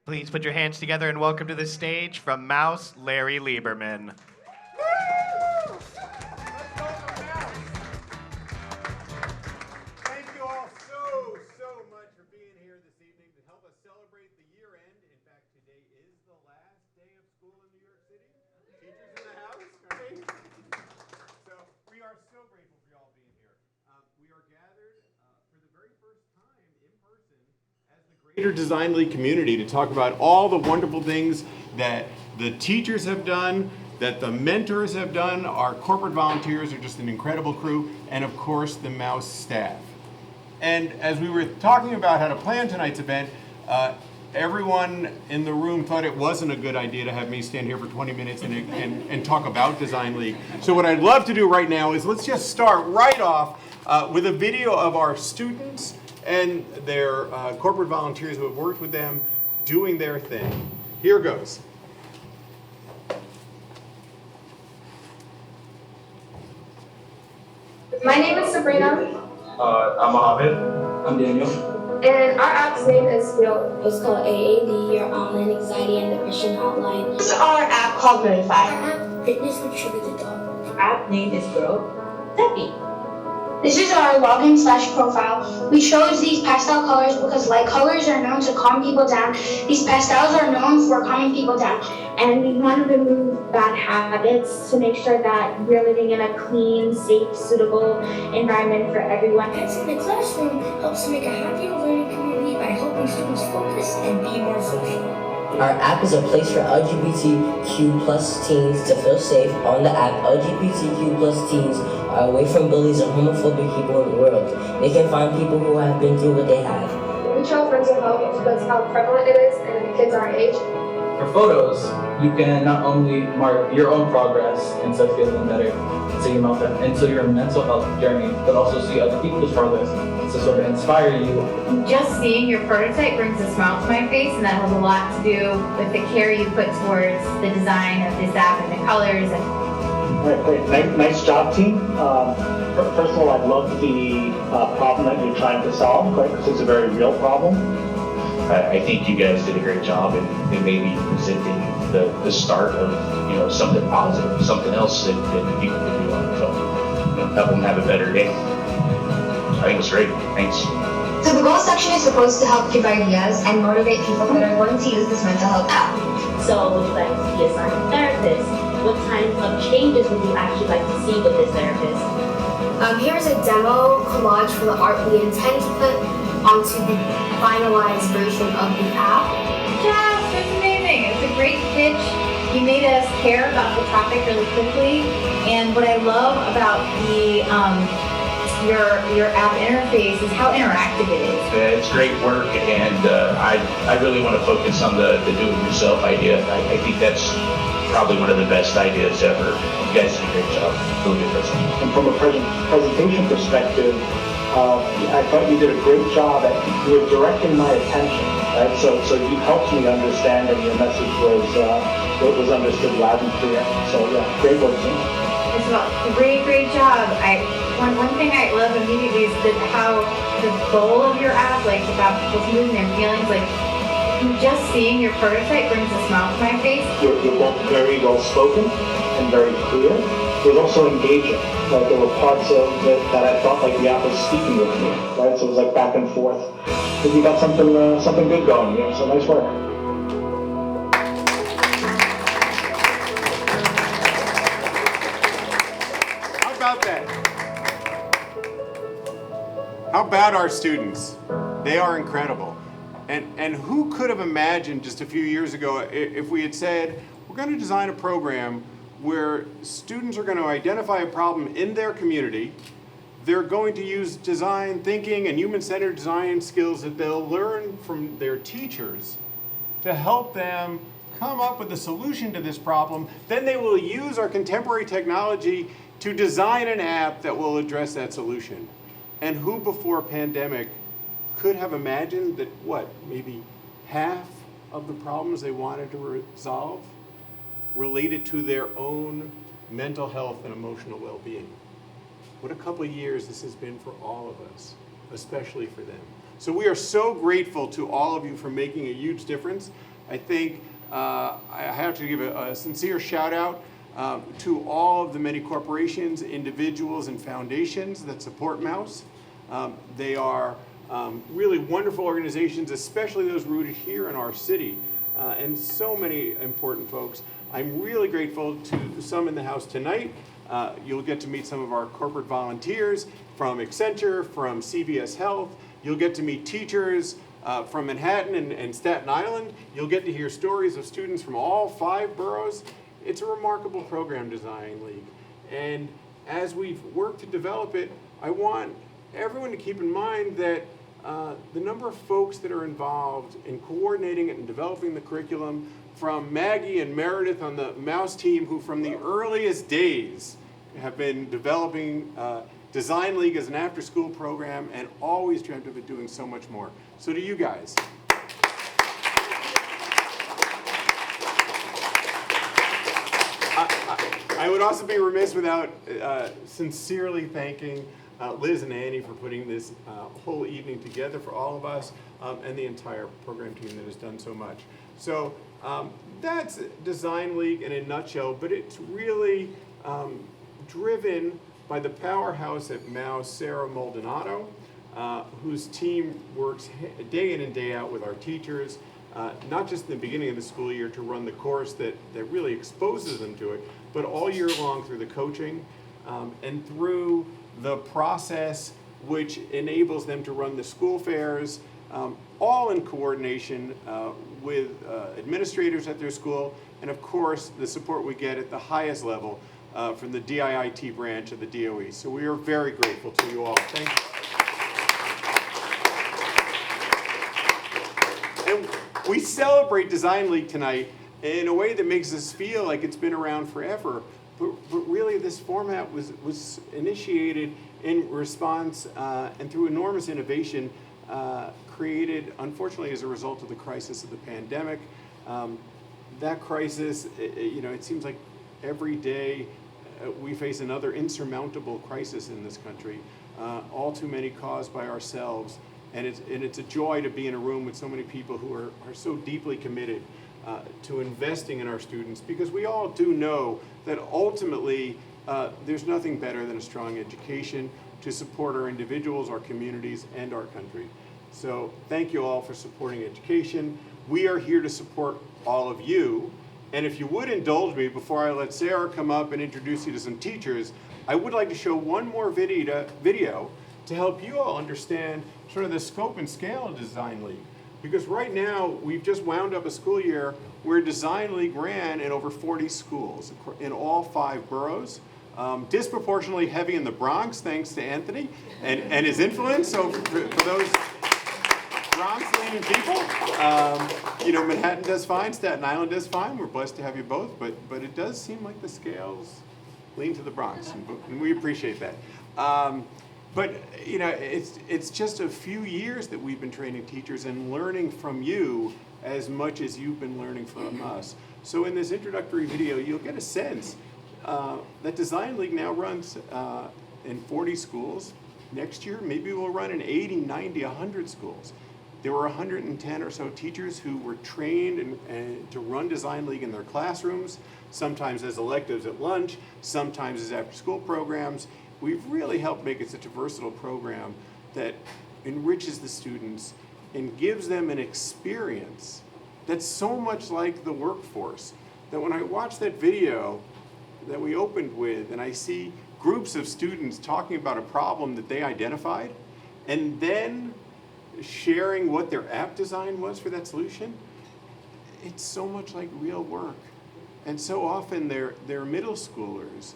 Please put your hands together and welcome to the stage from Mouse, Larry Lieberman. Thank you all so much for being here this evening to help us celebrate the year end. In fact, today is the last day of school in New York City. Teachers in the house, right? So we are so grateful for y'all being here. We are gathered for the very first time in person as the Greater Design League community to talk about all the wonderful things that the teachers have done, that the mentors have done. Our corporate volunteers are just an incredible crew, and of course the Mouse staff. And as we were talking about how to plan tonight's event, everyone in the room thought it wasn't a good idea to have me stand here for 20 minutes and talk about Design League. So what I'd love to do right now is let's just start right off with a video of our students and their corporate volunteers who have worked with them doing their thing. Here goes. My name is Sabrina. I'm Mohammed. I'm Daniel. And our app's name is Feel. It's called AAD, your online anxiety and depression hotline. This is our app called Notify. Our app, fitness would trigger the dog. Our app name is Grow Debbie. This is our login/profile. We chose these pastel colors because light colors are known to calm people down. These pastels are known for calming people down. And we want to remove bad habits to make sure that we're living in a clean, safe, suitable environment for everyone. Pets in the classroom helps make a happier learning community by helping students focus and be more social. Our app is a place for LGBTQ plus teens to feel safe. On the app, LGBTQ plus teens are away from bullies and homophobic people in the world. They can find people who have been through what they have. We chose mental health because how prevalent it is in kids our age. For photos, you can not only mark your own progress and start feeling better into your mental health journey, but also see other people's progress to sort of inspire you. Just seeing your prototype brings a smile to my face, and that has a lot to do with the care you put towards the design of this app and the colors. Great. Nice job, team. First of all, I love the problem that you're trying to solve, right? Because it's a very real problem. I think you guys did a great job in maybe presenting the start of something positive, something else that people can do on the phone. Help them have a better day. I think it was great. Thanks. So the goal section is supposed to help give ideas and motivate people that are going to use this mental health app. So would you like to be assigned a therapist? What kinds of changes would you actually like to see with this therapist? Here's a demo collage for the art we intend to put onto the finalized version of the app. Yes, that's amazing. It's a great pitch. You made us care about the topic really quickly. And what I love about the your app interface is how interactive it is. It's great work, and I really want to focus on the do-it-yourself idea. I think that's probably one of the best ideas ever. You guys did a great job. Really good presentation. And from a presentation perspective, I thought you did a great job at you were directing my attention, right? So you helped me understand, and your message was understood loud and clear. So yeah, great work, team. It's about great job. One thing I love immediately is how the goal of your app, like about people's moods and their feelings, like just seeing your prototype brings a smile to my face. You're both very well spoken and very clear. It was also engaging. Like there were parts of it that I felt like the app was speaking with me, right? So it was like back and forth. But you got something good going, so nice work. How about that? How about our students? They are incredible. And who could have imagined just a few years ago if we had said, we're going to design a program where students are going to identify a problem in their community, they're going to use design thinking and human-centered design skills that they'll learn from their teachers to help them come up with a solution to this problem. Then they will use our contemporary technology to design an app that will address that solution. And who before pandemic could have imagined that, maybe half of the problems they wanted to resolve related to their own mental health and emotional well-being? What a couple of years this has been for all of us, especially for them. So we are so grateful to all of you for making a huge difference. I think I have to give a sincere shout out to all of the many corporations, individuals, and foundations that support Mouse. They are really wonderful organizations, especially those rooted here in our city, and so many important folks. I'm really grateful to some in the house tonight. You'll get to meet some of our corporate volunteers from Accenture, from CVS Health. You'll get to meet teachers from Manhattan and Staten Island. You'll get to hear stories of students from all 5 boroughs. It's a remarkable program, Design League. And as we've worked to develop it, I want everyone to keep in mind that the number of folks that are involved in coordinating it and developing the curriculum, from Maggie and Meredith on the Mouse team, who from the earliest days have been developing Design League as an after-school program and always dreamt of it doing so much more. So to you guys. I would also be remiss without sincerely thanking Liz and Annie for putting this whole evening together for all of us, and the entire program team that has done so much. So that's Design League in a nutshell, but it's really driven by the powerhouse at Mouse, Sarah Maldonado, whose team works day in and day out with our teachers, not just in the beginning of the school year to run the course that really exposes them to it, but all year long through the coaching and through the process which enables them to run the school fairs, all in coordination with administrators at their school, and of course the support we get at the highest level from the DIIT branch of the DOE. So we are very grateful to you all. Thank you. And we celebrate Design League tonight in a way that makes us feel like it's been around forever. But really this format was initiated in response and through enormous innovation created, unfortunately, as a result of the crisis of the pandemic. That crisis, it seems like every day we face another insurmountable crisis in this country, all too many caused by ourselves. And it's a joy to be in a room with so many people who are so deeply committed to investing in our students, because we all do know that ultimately there's nothing better than a strong education to support our individuals, our communities, and our country. So thank you all for supporting education. We are here to support all of you. And if you would indulge me, before I let Sarah come up and introduce you to some teachers, I would like to show one more video to help you all understand sort of the scope and scale of Design League. Because right now, we've just wound up a school year where Design League ran in over 40 schools in all 5 boroughs. Disproportionately heavy in the Bronx, thanks to Anthony and his influence. So for those Bronx-leaning people, Manhattan does fine, Staten Island does fine. We're blessed to have you both, but it does seem like the scales lean to the Bronx, and we appreciate that. But it's just a few years that we've been training teachers and learning from you as much as you've been learning from us. So in this introductory video, you'll get a sense that Design League now runs in 40 schools. Next year, maybe we'll run in 80, 90, 100 schools. There were 110 or so teachers who were trained to run Design League in their classrooms, sometimes as electives at lunch, sometimes as after-school programs. We've really helped make it such a versatile program that enriches the students and gives them an experience that's so much like the workforce that when I watch that video that we opened with and I see groups of students talking about a problem that they identified and then sharing what their app design was for that solution, it's so much like real work. And so often they're middle schoolers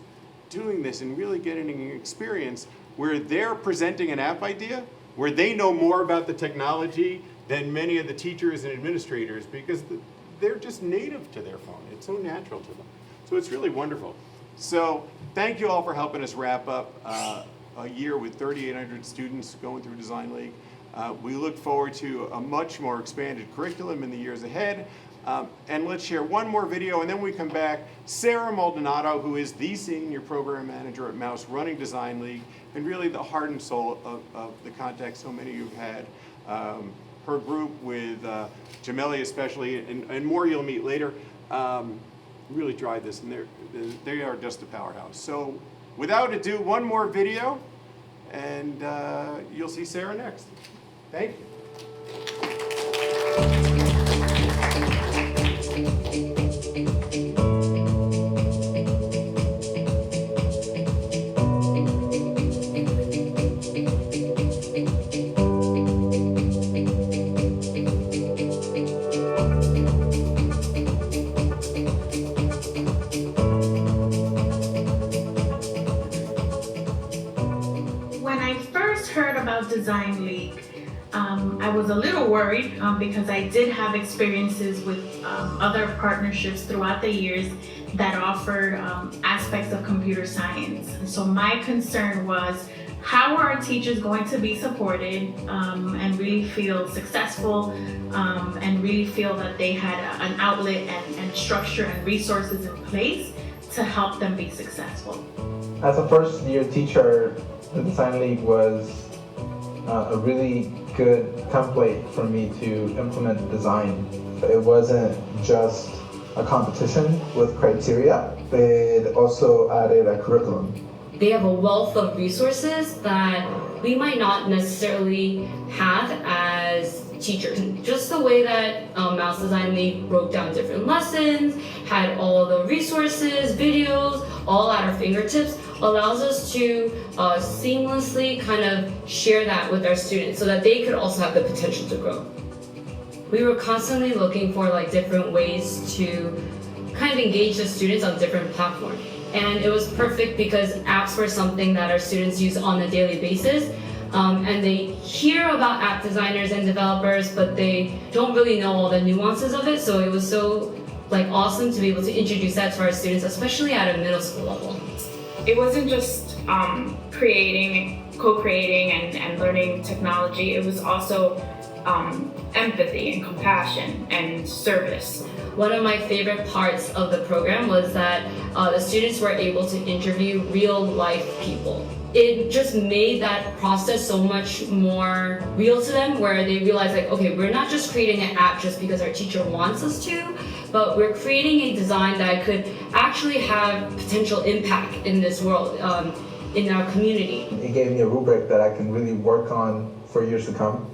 doing this and really getting an experience where they're presenting an app idea, where they know more about the technology than many of the teachers and administrators because they're just native to their phone. It's so natural to them. So it's really wonderful. So thank you all for helping us wrap up a year with 3,800 students going through Design League. We look forward to a much more expanded curriculum in the years ahead. And let's share one more video, and then we come back. Sarah Maldonado, who is the senior program manager at Mouse, running Design League, and really the heart and soul of the contact so many of you have had her group with Jameli especially, and more you'll meet later, really drive this, and they are just a powerhouse. So without ado, one more video, and you'll see Sarah next. Thank you. When I first heard about Design League, I was a little worried because I did have experiences with other partnerships throughout the years that offered aspects of computer science. And so my concern was, how are our teachers going to be supported and really feel successful and really feel that they had an outlet and structure and resources in place to help them be successful? As a first year teacher, the Design League was a really good template for me to implement design. It wasn't just a competition with criteria, it also added a curriculum. They have a wealth of resources that we might not necessarily have as teachers. Just the way that Mouse Design League broke down different lessons, had all the resources, videos, all at our fingertips, allows us to seamlessly kind of share that with our students so that they could also have the potential to grow. We were constantly looking for like different ways to kind of engage the students on different platforms. And it was perfect because apps were something that our students use on a daily basis. And they hear about app designers and developers, but they don't really know all the nuances of it. So it was so awesome to be able to introduce that to our students, especially at a middle school level. It wasn't just co-creating and learning technology. It was also empathy and compassion and service. One of my favorite parts of the program was that the students were able to interview real life people. It just made that process so much more real to them, where they realized okay, we're not just creating an app just because our teacher wants us to, but we're creating a design that could actually have potential impact in this world, in our community. It gave me a rubric that I can really work on for years to come,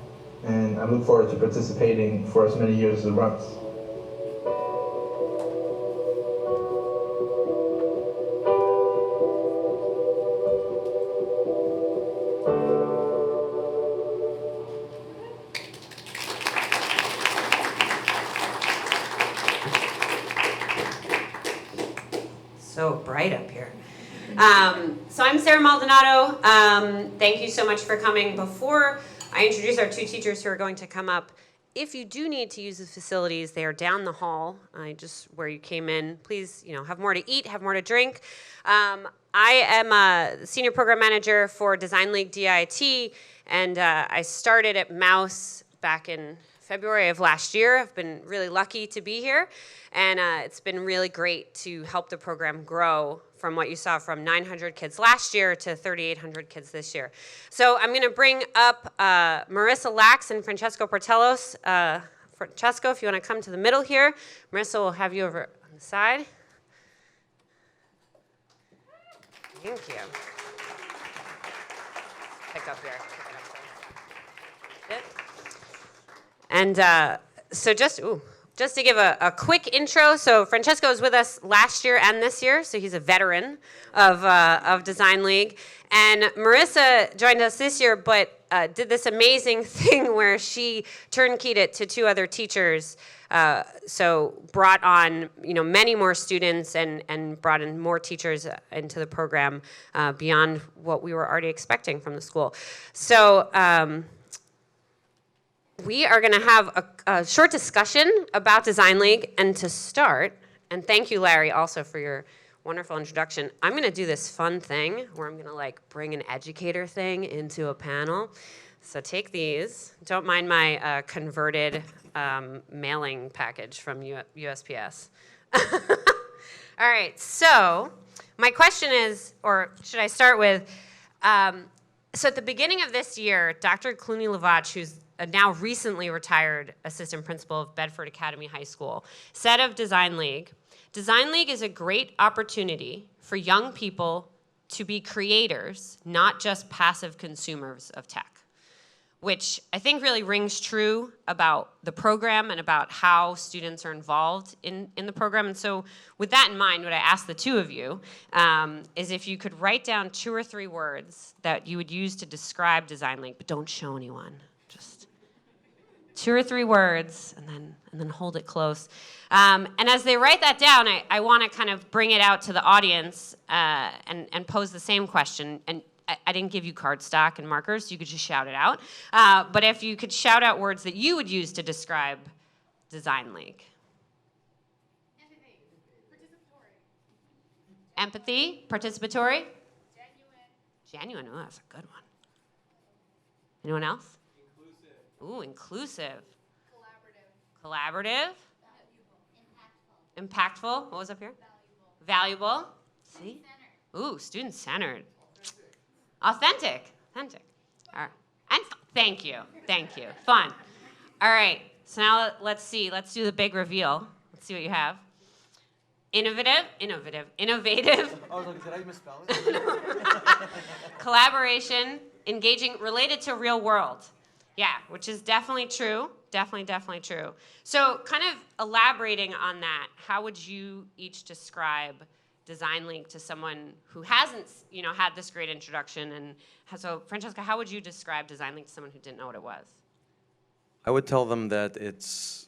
and I look forward to participating for as many years as it runs. So bright up here. So I'm Sarah Maldonado. Thank you so much for coming. Before I introduce our two teachers who are going to come up, if you do need to use the facilities, they are down the hall, just where you came in. Please, have more to eat, have more to drink. I am a senior program manager for Design League DIT, and I started at Mouse back in February of last year. I've been really lucky to be here, and it's been really great to help the program grow from what you saw from 900 kids last year to 3,800 kids this year. So I'm going to bring up Marissa Lax and Francesco Portellos. Francesco, if you want to come to the middle here. Marissa will have you over on the side. Thank you. Pick up here. And so just to give a quick intro, so Francesco was with us last year and this year, so he's a veteran of Design League. And Marissa joined us this year, but did this amazing thing where she turnkeyed it to two other teachers, so brought on many more students and brought in more teachers into the program beyond what we were already expecting from the school. So we are going to have a short discussion about Design League, and to start, and thank you, Larry, also for your wonderful introduction, I'm going to do this fun thing where I'm going to bring an educator thing into a panel. So take these. Don't mind my converted mailing package from USPS. All right, so my question is, or should I start with, so at the beginning of this year, Dr. Clooney-Lavach, who's a now recently retired assistant principal of Bedford Academy High School, said of Design League, Design League is a great opportunity for young people to be creators, not just passive consumers of tech, which I think really rings true about the program and about how students are involved in the program. And so with that in mind, what I ask the two of you is if you could write down 2 or 3 words that you would use to describe Design League, but don't show anyone. Just 2 or 3 words, and then hold it close. And as they write that down, I want to kind of bring it out to the audience and pose the same question. And I didn't give you cardstock and markers, so you could just shout it out. But if you could shout out words that you would use to describe Design League. Empathy, participatory. Genuine, oh, that's a good one. Anyone else? Inclusive. Ooh, inclusive. Collaborative. Impactful. What was up here? Valuable. See? Ooh, student-centered. Authentic. All right. And thank you. Fun. All right. So now let's see. Let's do the big reveal. Let's see what you have. Innovative. Oh, look, did I misspell it? Collaboration, engaging, related to real world. Yeah, which is definitely true. Definitely true. So kind of elaborating on that, how would you each describe Design League to someone who hasn't, had this great introduction? And so, Francesca, how would you describe Design League to someone who didn't know what it was? I would tell them that it's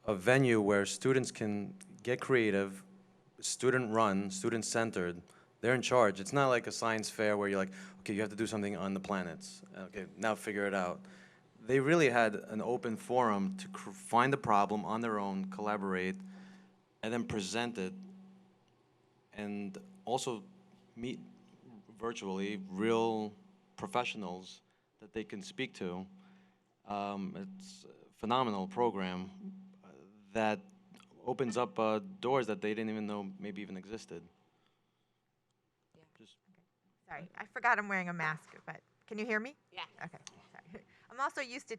a venue where students can get creative, student-run, student-centered. They're in charge. It's not like a science fair where you're like, okay, you have to do something on the planets. Okay, now figure it out. They really had an open forum to find the problem on their own, collaborate, and then present it, and also meet virtually real professionals that they can speak to. It's a phenomenal program that opens up doors that they didn't even know maybe even existed. Sorry, I forgot I'm wearing a mask, but can you hear me? Yeah. Okay, sorry. I'm also used to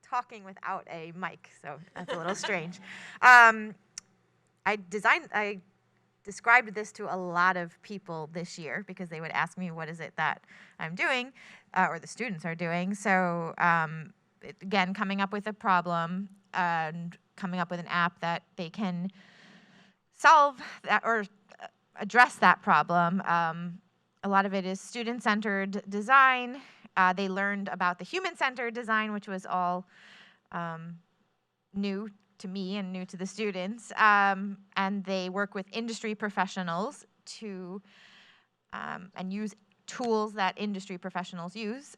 talking without a mic, so that's a little strange. I described this to a lot of people this year because they would ask me, what is it that I'm doing, or the students are doing. So again, coming up with a problem and coming up with an app that they can solve that or address that problem. A lot of it is student-centered design. They learned about the human-centered design, which was all new to me and new to the students. And they work with industry professionals to and use tools that industry professionals use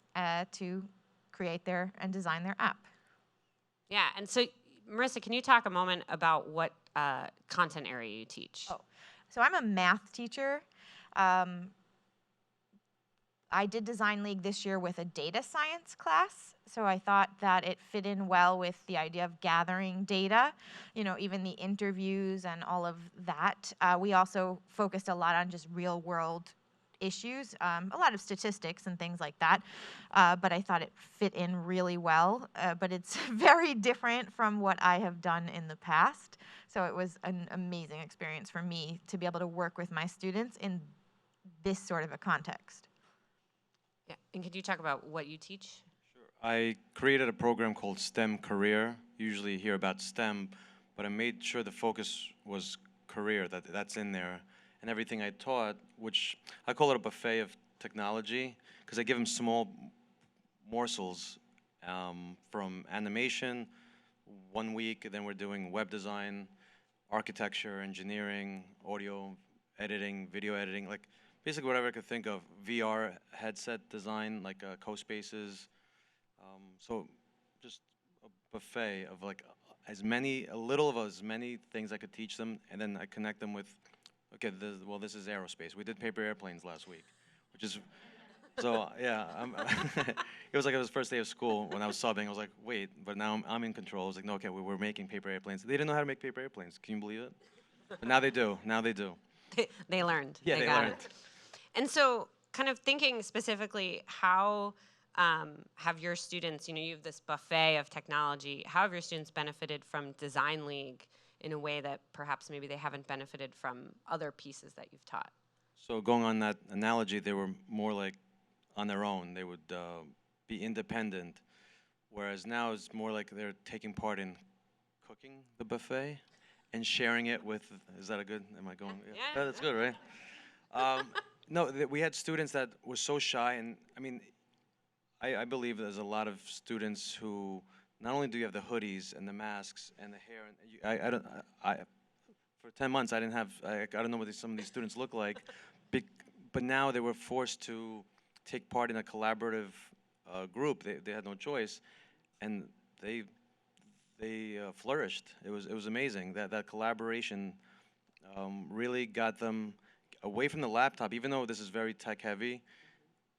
to create and design their app. Yeah, and so Marissa, can you talk a moment about what content area you teach? Oh, so I'm a math teacher. I did Design League this year with a data science class, so I thought that it fit in well with the idea of gathering data, even the interviews and all of that. We also focused a lot on just real world issues, a lot of statistics and things like that, but I thought it fit in really well, but it's very different from what I have done in the past, so it was an amazing experience for me to be able to work with my students in this sort of a context. Yeah, and could you talk about what you teach? Sure. I created a program called STEM Career. Usually you hear about STEM, but I made sure the focus was career, that's in there. And everything I taught, which I call it a buffet of technology, because I give them small morsels from animation, 1 week, and then we're doing web design, architecture, engineering, audio editing, video editing, like basically whatever I could think of, VR headset design, like CoSpaces. So just a buffet of like as many things I could teach them, and then I connect them with, okay, this is aerospace. We did paper airplanes last week, which is, so yeah, it was like it was the first day of school when I was subbing. I was like, wait, but now I'm in control. I was like, no, okay, we're making paper airplanes. They didn't know how to make paper airplanes. Can you believe it? But now they do. They learned. Yeah, they got learned. it. And so kind of thinking specifically how have your students, you have this buffet of technology, how have your students benefited from Design League in a way that perhaps maybe they haven't benefited from other pieces that you've taught? So going on that analogy, they were more like on their own. They would be independent, whereas now it's more like they're taking part in cooking the buffet and sharing it with, is that a good, am I going? Yeah, that's good, right? No, we had students that were so shy, and I mean, I believe there's a lot of students who, not only do you have the hoodies and the masks and the hair, and for 10 months I didn't have, I don't know what some of these students look like, but now they were forced to take part in a collaborative group. They had no choice, and they flourished. It was amazing. That collaboration really got them away from the laptop, even though this is very tech heavy,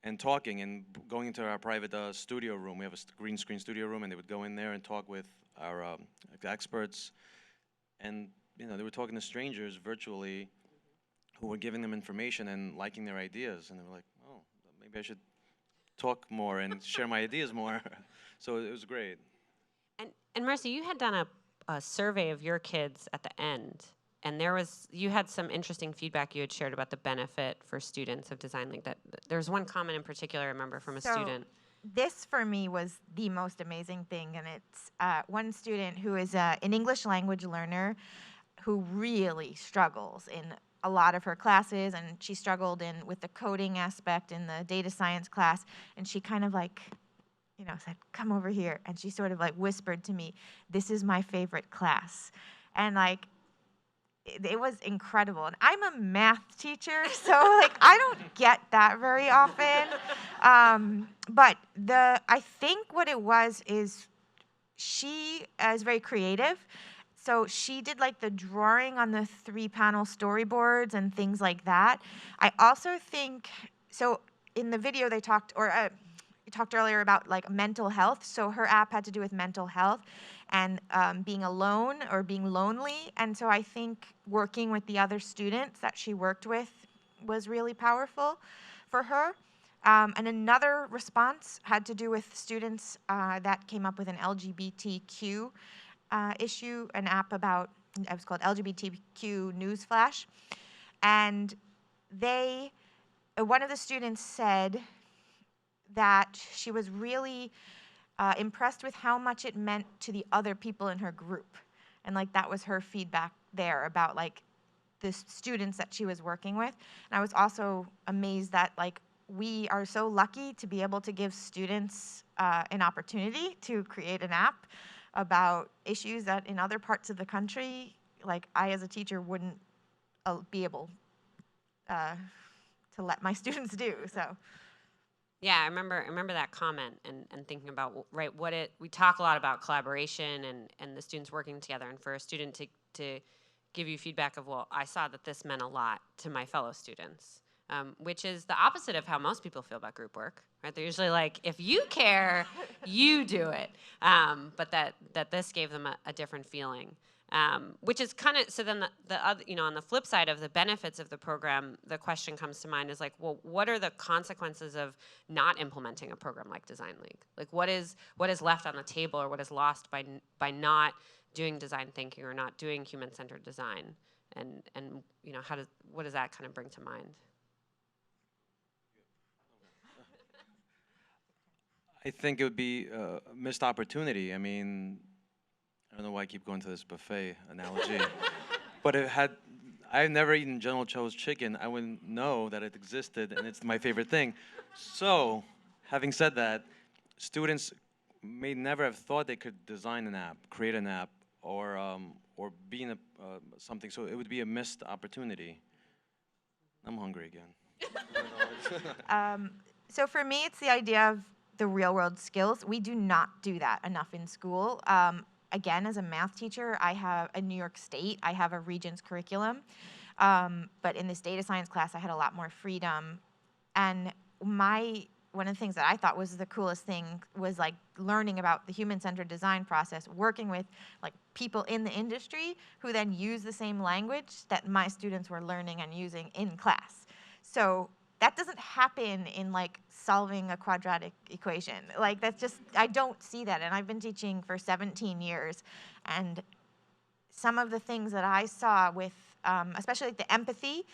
and talking and going into our private studio room. We have a green screen studio room, and they would go in there and talk with our experts, and they were talking to strangers virtually who were giving them information and liking their ideas, and they were like, oh, maybe I should talk more and share my ideas more. So it was great. And Marcy, you had done a survey of your kids at the end, and you had some interesting feedback you had shared about the benefit for students of Design League. There was one comment in particular I remember from a student. This for me was the most amazing thing, and it's one student who is an English language learner who really struggles in a lot of her classes, and she struggled with the coding aspect in the data science class, and she kind of said, come over here, and she sort of whispered to me, this is my favorite class. And it was incredible. And I'm a math teacher, so I don't get that very often. But I think what it was is she is very creative. So she did the drawing on the 3-panel storyboards and things like that. I also think, so in the video they talked, you talked earlier about mental health. So her app had to do with mental health and being alone or being lonely. And so I think working with the other students that she worked with was really powerful for her. And another response had to do with students that came up with an LGBTQ issue, an app about, it was called LGBTQ Newsflash. And one of the students said that she was really impressed with how much it meant to the other people in her group. And that was her feedback there about the students that she was working with. And I was also amazed that we are so lucky to be able to give students an opportunity to create an app about issues that in other parts of the country, I as a teacher wouldn't be able to let my students do. So. Yeah, I remember that comment and thinking about we talk a lot about collaboration and the students working together, and for a student to give you feedback of, well, I saw that this meant a lot to my fellow students, which is the opposite of how most people feel about group work, right? They're usually if you care, you do it, but that this gave them a different feeling. Which is kind of, so then the other, on the flip side of the benefits of the program, the question comes to mind is well, what are the consequences of not implementing a program like Design League? What is left on the table, or what is lost by not doing design thinking or not doing human-centered design? And what does that kind of bring to mind? I think it would be a missed opportunity. I mean, I don't know why I keep going to this buffet analogy, but I've never eaten General Tso's chicken, I wouldn't know that it existed, and it's my favorite thing. So, having said that, students may never have thought they could design an app, create an app, or be in something. So it would be a missed opportunity. I'm hungry again. So for me, it's the idea of the real-world skills. We do not do that enough in school. Again, as a math teacher, I have in New York State, I have a Regents curriculum. But in this data science class, I had a lot more freedom. And one of the things that I thought was the coolest thing was learning about the human-centered design process, working with people in the industry who then use the same language that my students were learning and using in class. So that doesn't happen in like solving a quadratic equation. Like that's just, I don't see that. And I've been teaching for 17 years. And some of the things that I saw with, especially like the empathy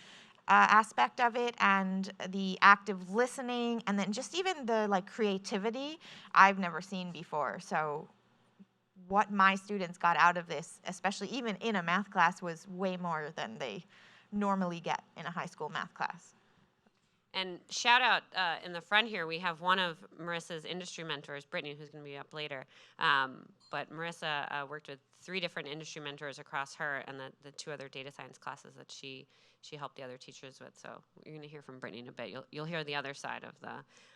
aspect of it and the active listening, and then just even the like creativity, I've never seen before. So what my students got out of this, especially even in a math class, was way more than they normally get in a high school math class. And shout out in the front here, we have one of Marissa's industry mentors, Brittany, who's going to be up later. But Marissa worked with 3 different industry mentors across her and the 2 other data science classes that she helped the other teachers with. So you're going to hear from Brittany in a bit. You'll hear the other side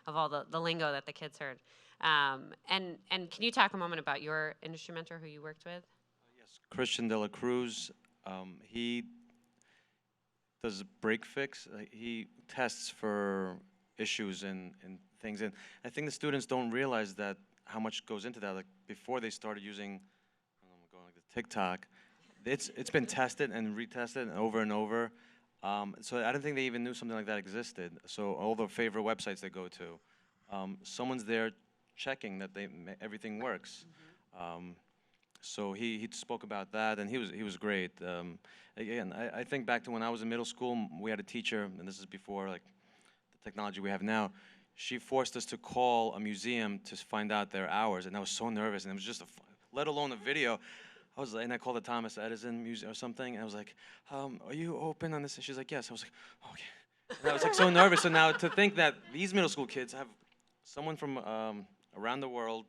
of all the lingo that the kids heard. And can you talk a moment about your industry mentor who you worked with? Yes, Christian De La Cruz. He does break fix. He tests for issues and things. And I think the students don't realize that how much goes into that. Like before they started using, I don't know, going like the TikTok, it's been tested and retested and over. So I don't think they even knew something like that existed. So all the favorite websites they go to, someone's there checking that everything works. So he spoke about that, and he was great. Again, I think back to when I was in middle school, we had a teacher, and this is before like the technology we have now. She forced us to call a museum to find out their hours, and I was so nervous, and it was just let alone a video. And I called the Thomas Edison Museum or something, and I was like, "Are you open on this?" And she's like, "Yes." I was like, "Okay." And I was like so nervous. So now to think that these middle school kids have someone from around the world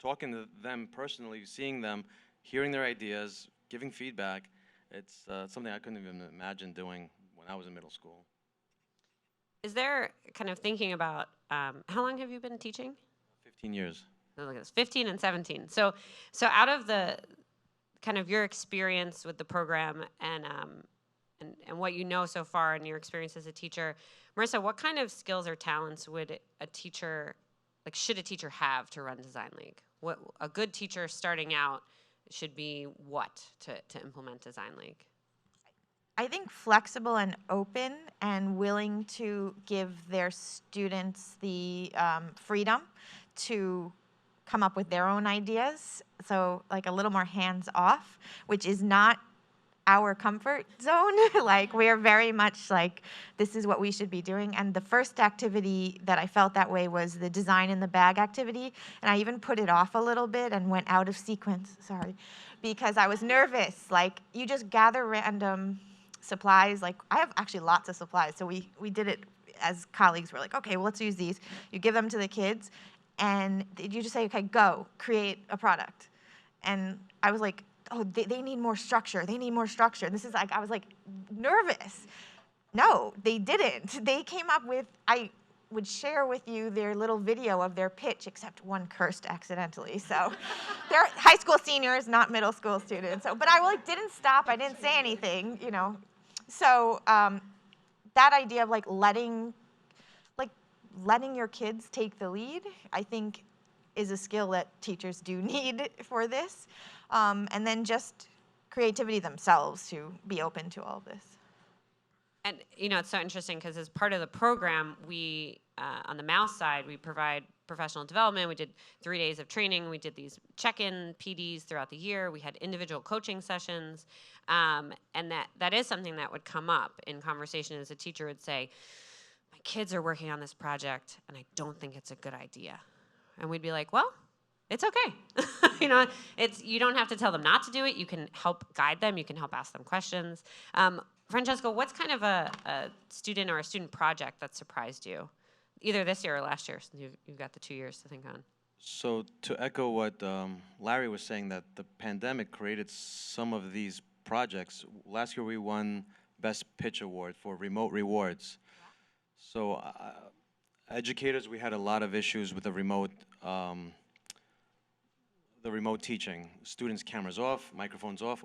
talking to them personally, seeing them, hearing their ideas, giving feedback, it's something I couldn't even imagine doing when I was in middle school. Is there kind of thinking about, how long have you been teaching? 15 years. Oh, look at this, 15 and 17. So out of the kind of your experience with the program and what you know so far in your experience as a teacher, Marissa, what kind of skills or talents would a teacher, like should a teacher have to run Design League? What a good teacher starting out should be what to implement Design League? I think flexible and open and willing to give their students the freedom to come up with their own ideas. So like a little more hands off, which is not our comfort zone. Like we're very much like, this is what we should be doing. And the first activity that I felt that way was the design in the bag activity. And I even put it off a little bit and went out of sequence, sorry, because I was nervous. Like you just gather random supplies. Like I have actually lots of supplies. So we did it as colleagues. We're like, okay, well, let's use these. You give them to the kids and you just say, okay, go create a product. And I was like, oh, they need more structure. They need more structure. This is like, I was like nervous. No, they didn't. They came up with, I would share with you their little video of their pitch, except one cursed accidentally. So they're high school seniors, not middle school students. So, but I like didn't stop. I didn't say anything, you know. So that idea of like letting your kids take the lead, I think is a skill that teachers do need for this. And then just creativity themselves to be open to all of this. And you know, it's so interesting because as part of the program, we, on the Mouse side, we provide professional development. We did 3 days of training. We did these check-in PDs throughout the year. We had individual coaching sessions. And that is something that would come up in conversation as a teacher would say, my kids are working on this project and I don't think it's a good idea. And we'd be like, well, it's okay. You know, you don't have to tell them not to do it. You can help guide them. You can help ask them questions. Francesco, what's kind of a student or a student project that surprised you, either this year or last year, since you've got the 2 years to think on? So to echo what Larry was saying, that the pandemic created some of these projects. Last year we won Best Pitch Award for remote rewards. So educators, we had a lot of issues with the remote teaching. Students' cameras off, microphones off.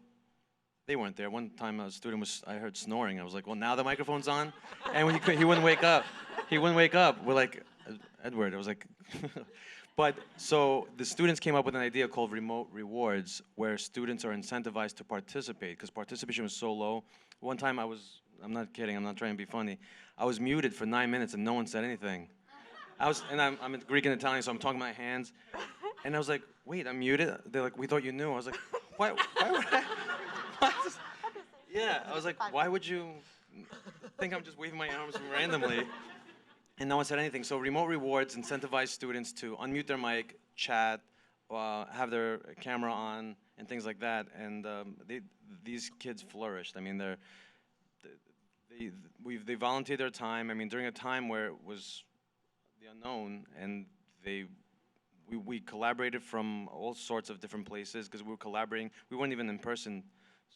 They weren't there. One time a student I heard snoring. I was like, well, now the microphone's on? And when he wouldn't wake up. He wouldn't wake up. We're like, Edward, I was like, but so the students came up with an idea called remote rewards, where students are incentivized to participate because participation was so low. One time I was I'm not kidding. I'm not trying to be funny. I was muted for 9 minutes and no one said anything. I'm in Greek and Italian, so I'm talking my hands. And I was like, wait, I'm muted? They're like, we thought you knew. I was like, why would I? What? Yeah, I was like, why would you think I'm just waving my arms randomly? And no one said anything. So remote rewards incentivize students to unmute their mic, chat, have their camera on, and things like that. And these kids flourished. I mean, they volunteered their time. I mean, during a time where it was the unknown, and we collaborated from all sorts of different places because we were collaborating. We weren't even in person.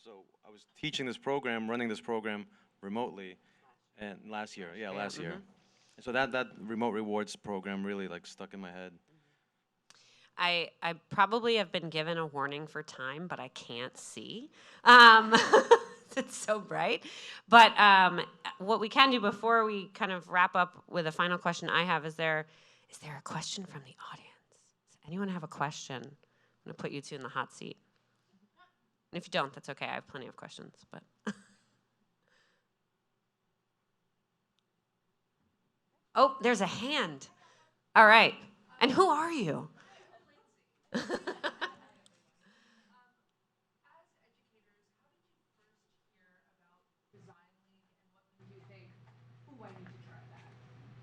So I was teaching this program, running this program remotely, and last year. And so that remote rewards program really like stuck in my head. I probably have been given a warning for time, but I can't see. It's so bright. But what we can do before we kind of wrap up with a final question I have, is there a question from the audience? Does anyone have a question? I'm going to put you two in the hot seat. And if you don't, that's okay. I have plenty of questions. But oh, there's a hand. All right. And who are you?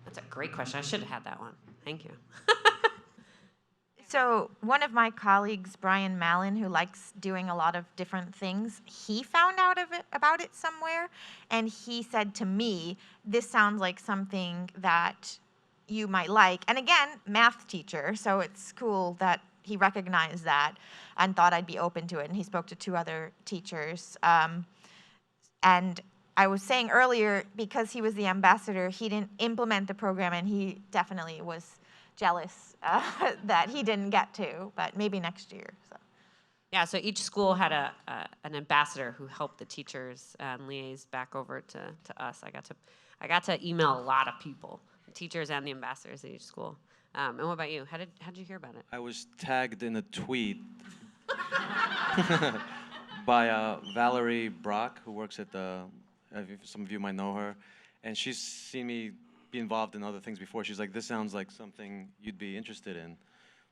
That's a great question. I should have had that one. Thank you. So one of my colleagues, Brian Mallon, who likes doing a lot of different things, he found out about it somewhere, and he said to me, this sounds like something that you might like. And again, math teacher, so it's cool that he recognized that and thought I'd be open to it. And he spoke to 2 other teachers. And I was saying earlier, because he was the ambassador, he didn't implement the program, and he definitely was jealous that he didn't get to, but maybe next year. So. Yeah, so each school had an ambassador who helped the teachers and liaise back over to us. I got to email a lot of people, the teachers and the ambassadors at each school. And what about you? How did you hear about it? I was tagged in a tweet by Valerie Brock, who works at some of you might know her, and she's seen me be involved in other things before. She's like, this sounds like something you'd be interested in.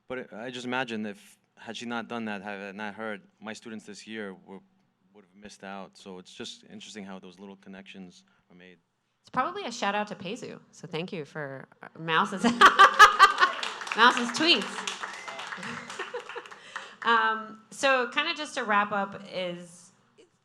But I just imagine had she not done that, had I not heard, my students this year would have missed out. So it's just interesting how those little connections are made. It's probably a shout out to Pezu. So thank you for Mouse's tweets. So kind of just to wrap up is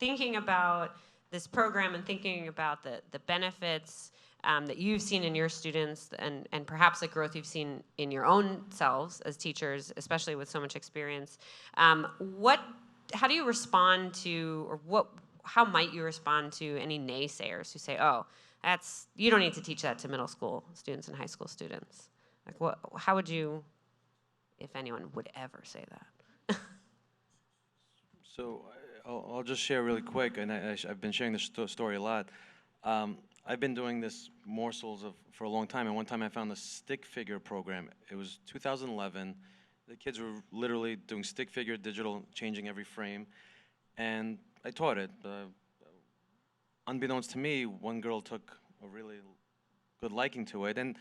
thinking about this program and thinking about the benefits that you've seen in your students and perhaps the growth you've seen in your own selves as teachers, especially with so much experience. How do you respond to, or how might you respond to any naysayers who say, oh, you don't need to teach that to middle school students and high school students? Like how would you, if anyone would ever say that? So I'll just share really quick, and I've been sharing this story a lot. I've been doing this morsels for a long time, and one time I found the stick figure program. It was 2011. The kids were literally doing stick figure digital, changing every frame, and I taught it. Unbeknownst to me, one girl took a really good liking to it, and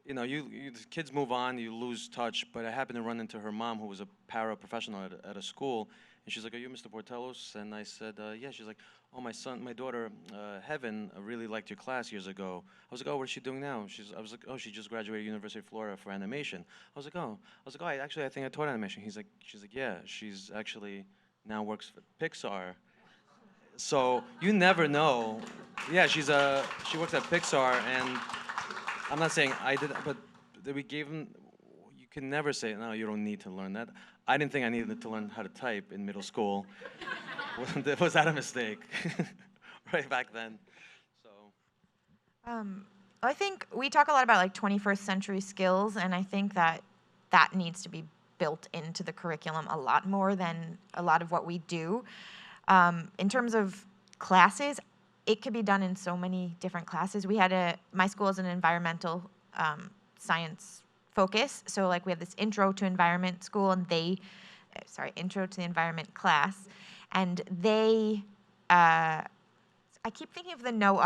the kids move on, you lose touch, but I happened to run into her mom, who was a paraprofessional at a school, and she's like, are you Mr. Portelos? And I said, yeah. She's like, oh, my daughter, Heaven, really liked your class years ago. I was like, oh, what's she doing now? I was like, oh, she just graduated University of Florida for animation. I was like, oh, I think I taught animation. She's like, yeah, she's actually now works for Pixar. So you never know. Yeah, she works at Pixar, and I'm not saying I did, but we gave them, you can never say, no, you don't need to learn that. I didn't think I needed to learn how to type in middle school. Was that a mistake? Right back then. So. I think we talk a lot about like 21st century skills, and I think that needs to be built into the curriculum a lot more than a lot of what we do. In terms of classes, it could be done in so many different classes. My school is an environmental science focus, so like we have this intro to environment school, and intro to the environment class, and they, I keep thinking of the no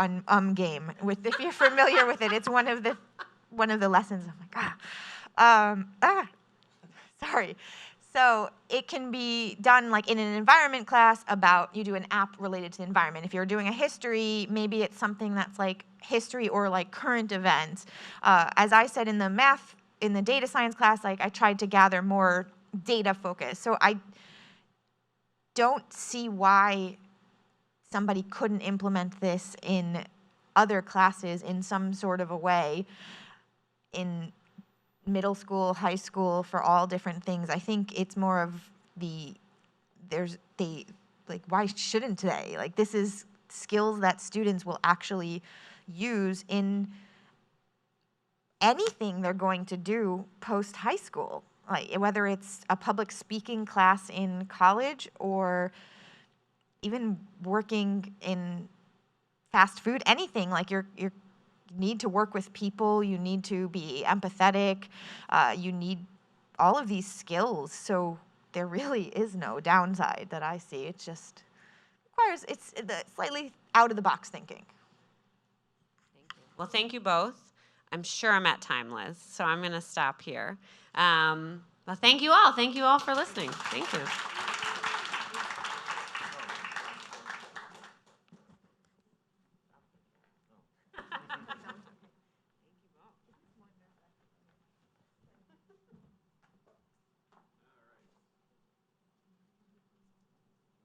game. With if you're familiar with it, it's one of the lessons. I'm like sorry. So it can be done like in an environment class about, you do an app related to the environment. If you're doing a history, maybe it's something that's like history or like current events. As I said in the data science class, like I tried to gather more data focus. So I don't see why somebody couldn't implement this in other classes in some sort of a way in middle school, high school, for all different things. I think it's more of why shouldn't they? Like, this is skills that students will actually use in anything they're going to do post high school. Like, whether it's a public speaking class in college or even working in fast food, anything, like you need to work with people, you need to be empathetic, you need all of these skills. So there really is no downside that I see. It just requires, it's the slightly out of the box thinking. Well, thank you both. I'm sure I'm at time, Liz, so I'm going to stop here. Well, thank you all. Thank you all for listening. Thank you.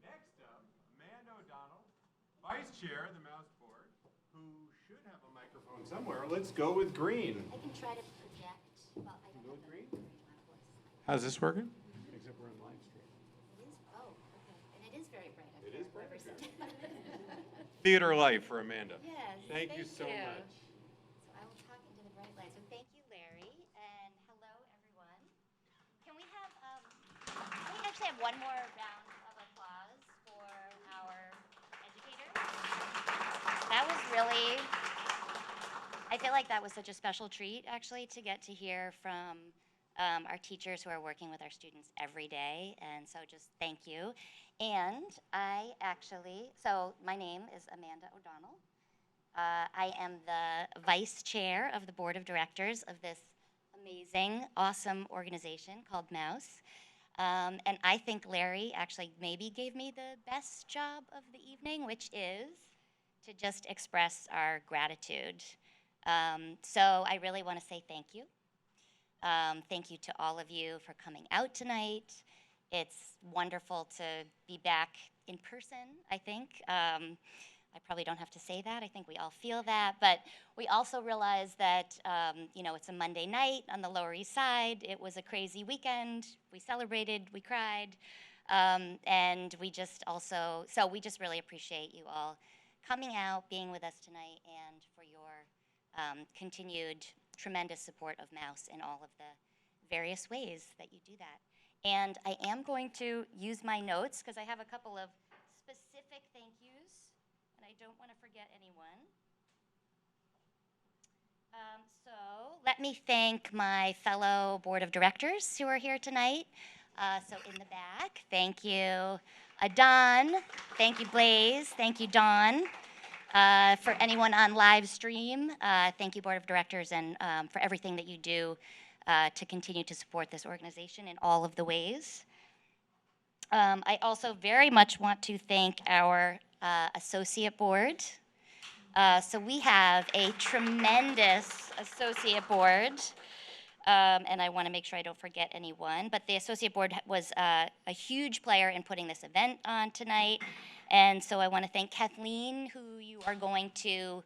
Next up, Amanda O'Donnell, Vice Chair of the Mouse Board, who should have a microphone somewhere. Let's go with green. I can try to project. Well, I don't Go with have green. a How's this working? Except we're on live stream. It is, oh, okay. And it is very bright up It here. is bright whoever up said- Theater life for Amanda. Yes, Thank you so much. So I will talk into the bright lights. So thank you, Larry, and hello, everyone. Can we actually have one more round of applause for our educators? That was really, I feel like that was such a special treat, actually, to get to hear from our teachers who are working with our students every day, and so just thank you. And so my name is Amanda O'Donnell. I am the vice chair of the board of directors of this amazing, awesome organization called Mouse. And I think Larry actually maybe gave me the best job of the evening, which is to just express our gratitude. So I really want to say thank you. Thank you to all of you for coming out tonight. It's wonderful to be back in person, I think. I probably don't have to say that. I think we all feel that. But we also realize that, it's a Monday night on the Lower East Side. It was a crazy weekend. We celebrated, we cried. And we just really appreciate you all coming out, being with us tonight, and for your continued tremendous support of Mouse in all of the various ways that you do that. And I am going to use my notes because I have a couple of specific thank yous, and I don't want to forget anyone. So let me thank my fellow board of directors who are here tonight. So in the back, thank you, Don. Thank you, Blaze. Thank you, Dawn. For anyone on live stream, thank you, board of directors, and for everything that you do to continue to support this organization in all of the ways. I also very much want to thank our associate board. So we have a tremendous associate board, and I want to make sure I don't forget anyone, but the associate board was a huge player in putting this event on tonight. And so I want to thank Kathleen, who you are going to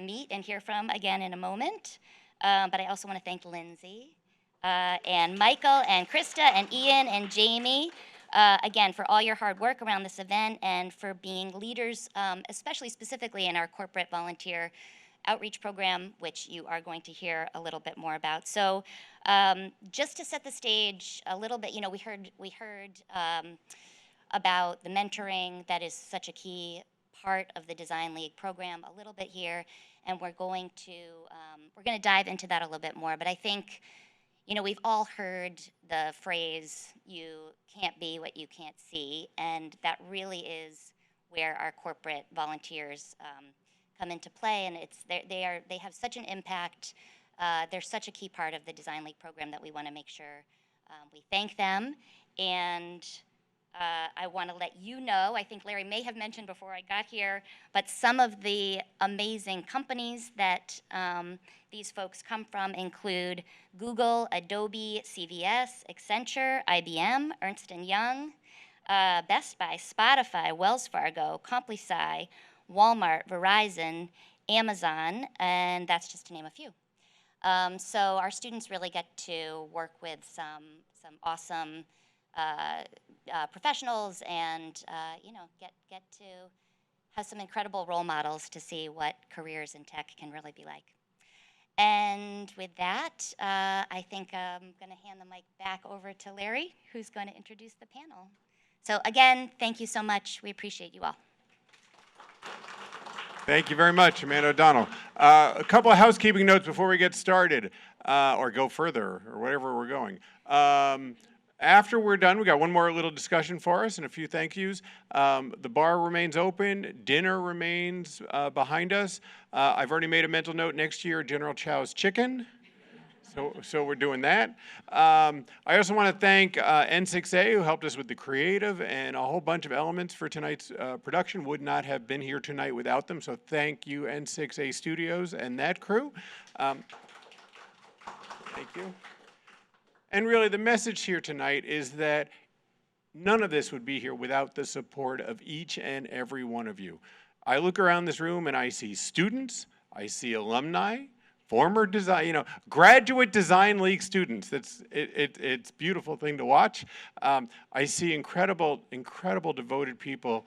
meet and hear from again in a moment. But I also want to thank Lindsay and Michael and Krista and Ian and Jamie, again, for all your hard work around this event and for being leaders, especially specifically in our corporate volunteer outreach program, which you are going to hear a little bit more about. So just to set the stage a little bit, we heard about the mentoring that is such a key part of the Design League program a little bit here, and we're going to dive into that a little bit more. But I think, we've all heard the phrase, you can't be what you can't see, and that really is where our corporate volunteers come into play, and they have such an impact. They're such a key part of the Design League program that we want to make sure we thank them. And I want to let you know, I think Larry may have mentioned before I got here, but some of the amazing companies that these folks come from include Google, Adobe, CVS, Accenture, IBM, Ernst & Young, Best Buy, Spotify, Wells Fargo, CompliSci, Walmart, Verizon, Amazon, and that's just to name a few. So our students really get to work with some awesome professionals, and get to have some incredible role models to see what careers in tech can really be like. And with that, I think I'm going to hand the mic back over to Larry, who's going to introduce the panel. So again, thank you so much. We appreciate you all. Thank you very much, Amanda O'Donnell. A couple of housekeeping notes before we get started, or go further, or wherever we're going. After we're done, we got one more little discussion for us and a few thank yous. The bar remains open. Dinner remains behind us. I've already made a mental note next year, General Chow's chicken. So we're doing that. I also want to thank N6A, who helped us with the creative and a whole bunch of elements for tonight's production. Would not have been here tonight without them. So thank you, N6A Studios and that crew. Thank you. And really, the message here tonight is that none of this would be here without the support of each and every one of you. I look around this room and I see students, I see alumni, former design, graduate Design League students. It's a beautiful thing to watch. I see incredible devoted people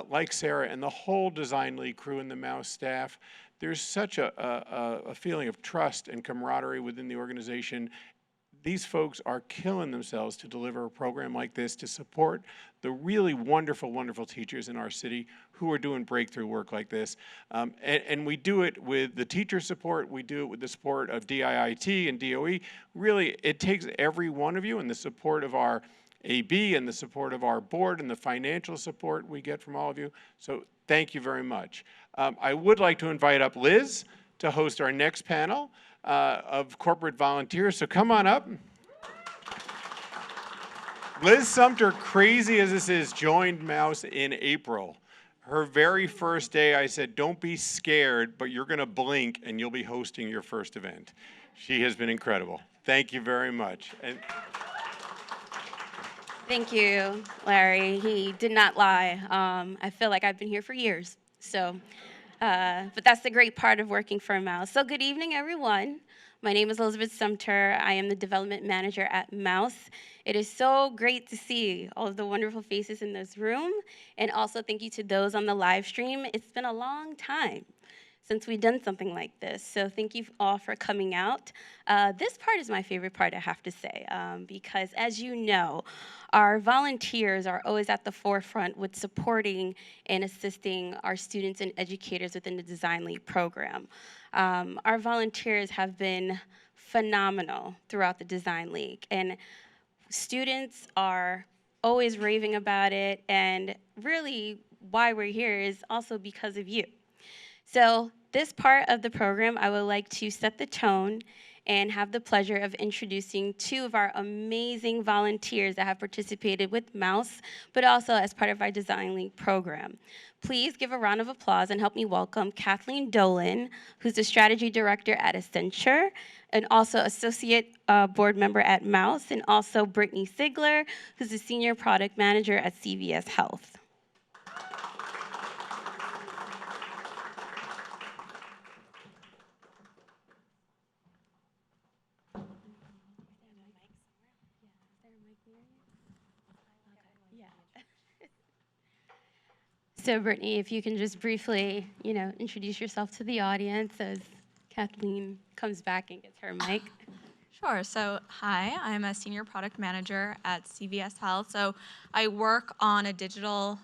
like Sarah and the whole Design League crew and the Mouse staff. There's such a feeling of trust and camaraderie within the organization. These folks are killing themselves to deliver a program like this to support the really wonderful, wonderful teachers in our city who are doing breakthrough work like this. And we do it with the teacher support. We do it with the support of DIIT and DOE. Really, it takes every one of you and the support of our AB and the support of our board and the financial support we get from all of you. So thank you very much. I would like to invite up Liz to host our next panel of corporate volunteers. So come on up. Liz Sumter, crazy as this is, joined Mouse in April. Her very first day, I said, don't be scared, but you're going to blink and you'll be hosting your first event. She has been incredible. Thank you very much. And thank you, Larry. He did not lie. I feel like I've been here for years. So, but that's the great part of working for Mouse. So good evening, everyone. My name is Elizabeth Sumter. I am the development manager at Mouse. It is so great to see all of the wonderful faces in this room. And also thank you to those on the live stream. It's been a long time since we've done something like this. So thank you all for coming out. This part is my favorite part, I have to say, because as you know, our volunteers are always at the forefront with supporting and assisting our students and educators within the Design League program. Our volunteers have been phenomenal throughout the Design League, and students are always raving about it, and really why we're here is also because of you. So this part of the program, I would like to set the tone and have the pleasure of introducing two of our amazing volunteers that have participated with Mouse, but also as part of our Design League program. Please give a round of applause and help me welcome Kathleen Dolan, who's the strategy director at Accenture, and also associate board member at Mouse, and also Brittany Sigler, who's the senior product manager at CVS Health. So Brittany, if you can just briefly, introduce yourself to the audience as Kathleen comes back and gets her mic. Sure. So, hi, I'm a senior product manager at CVS Health. So, I work on a digital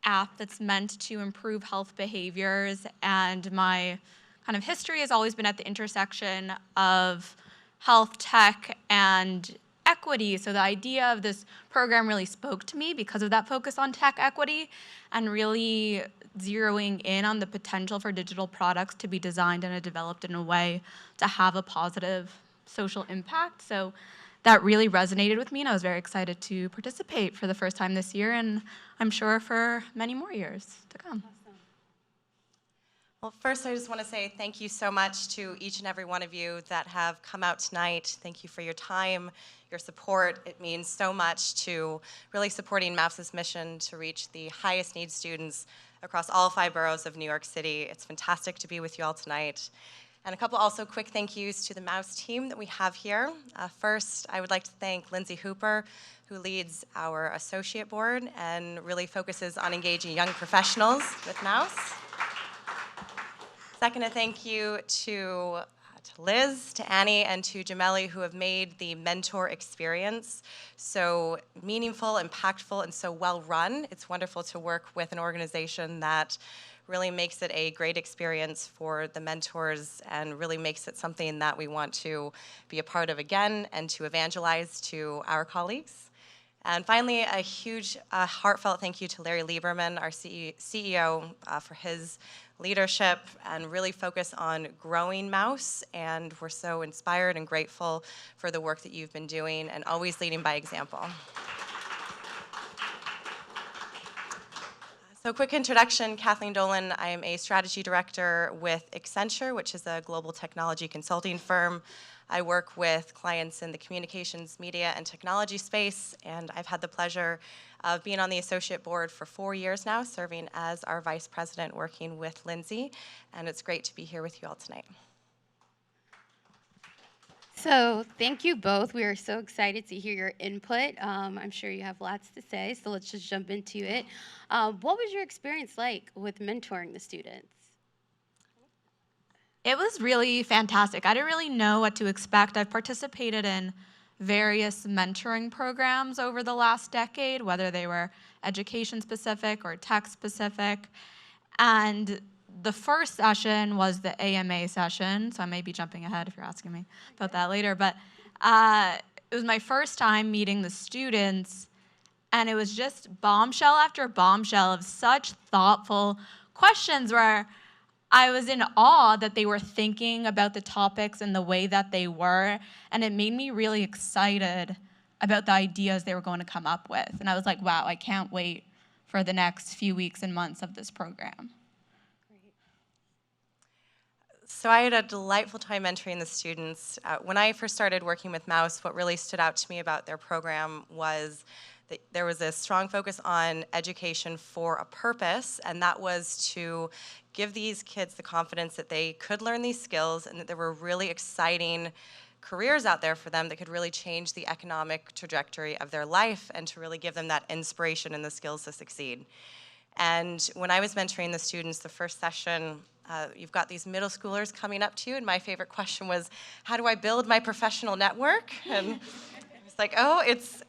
app that's meant to improve health behaviors, and my kind of history has always been at the intersection of health tech and equity. So the idea of this program really spoke to me because of that focus on tech equity and really zeroing in on the potential for digital products to be designed and developed in a way to have a positive social impact. So that really resonated with me, and I was very excited to participate for the first time this year, and I'm sure for many more years to come. Well, first, I just want to say thank you so much to each and every one of you that have come out tonight. Thank you for your time, your support. It means so much to really supporting Mouse's mission to reach the highest need students across all 5 boroughs of New York City. It's fantastic to be with you all tonight. And a couple also quick thank yous to the Mouse team that we have here. First, I would like to thank Lindsay Hooper, who leads our associate board and really focuses on engaging young professionals with Mouse. Second, a thank you to Liz, to Annie, and to Jameli, who have made the mentor experience so meaningful, impactful, and so well run. It's wonderful to work with an organization that really makes it a great experience for the mentors and really makes it something that we want to be a part of again and to evangelize to our colleagues. And finally, a huge heartfelt thank you to Larry Lieberman, our CEO, for his leadership and really focus on growing Mouse. And we're so inspired and grateful for the work that you've been doing and always leading by example. So quick introduction, Kathleen Dolan. I am a strategy director with Accenture, which is a global technology consulting firm. I work with clients in the communications, media, and technology space, and I've had the pleasure of being on the associate board for 4 years now, serving as our vice president, working with Lindsay, and it's great to be here with you all tonight. So thank you both. We are so excited to hear your input. I'm sure you have lots to say, so let's just jump into it. What was your experience like with mentoring the students? It was really fantastic. I didn't really know what to expect. I've participated in various mentoring programs over the last decade, whether they were education specific or tech specific. And the first session was the AMA session, so I may be jumping ahead if you're asking me about that later, but it was my first time meeting the students, and it was just bombshell after bombshell of such thoughtful questions where I was in awe that they were thinking about the topics in the way that they were, and it made me really excited about the ideas they were going to come up with. And I was like, wow, I can't wait for the next few weeks and months of this program. So I had a delightful time mentoring the students. When I first started working with Mouse, what really stood out to me about their program was that there was a strong focus on education for a purpose, and that was to give these kids the confidence that they could learn these skills and that there were really exciting careers out there for them that could really change the economic trajectory of their life and to really give them that inspiration and the skills to succeed. And when I was mentoring the students, the first session, you've got these middle schoolers coming up to you, and my favorite question was, how do I build my professional network? And it's like, oh,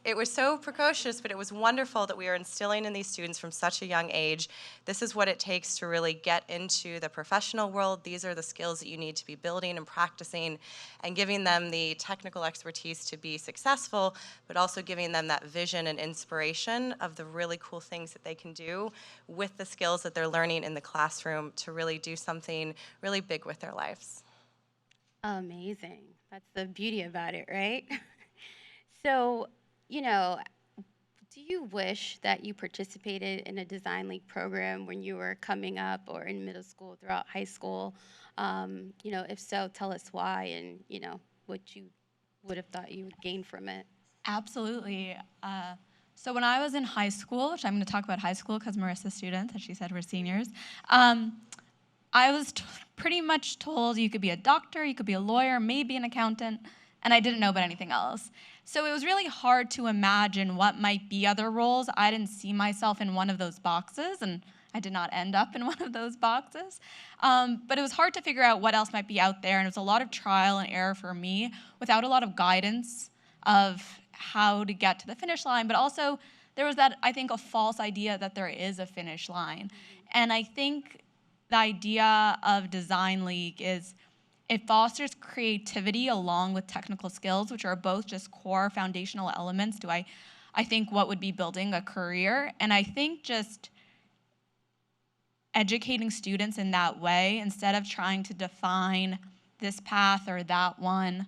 it was so precocious, but it was wonderful that we are instilling in these students from such a young age, this is what it takes to really get into the professional world. These are the skills that you need to be building and practicing, and giving them the technical expertise to be successful, but also giving them that vision and inspiration of the really cool things that they can do with the skills that they're learning in the classroom to really do something really big with their lives. Amazing. That's the beauty about it, right? So, you know, do you wish that you participated in a Design League program when you were coming up or in middle school, throughout high school? You know, if so, tell us why and, you know, what you would have thought you would gain from it. Absolutely. So when I was in high school, which I'm going to talk about high school because Marissa's students, as she said, we're seniors, I was pretty much told you could be a doctor, you could be a lawyer, maybe an accountant, and I didn't know about anything else. So it was really hard to imagine what might be other roles. I didn't see myself in one of those boxes, and I did not end up in one of those boxes. But it was hard to figure out what else might be out there, and it was a lot of trial and error for me without a lot of guidance of how to get to the finish line. But also, there was that, I think, a false idea that there is a finish line. And I think the idea of Design League is It fosters creativity along with technical skills, which are both just core foundational elements to I think what would be building a career. And I think just educating students in that way, instead of trying to define this path or that one,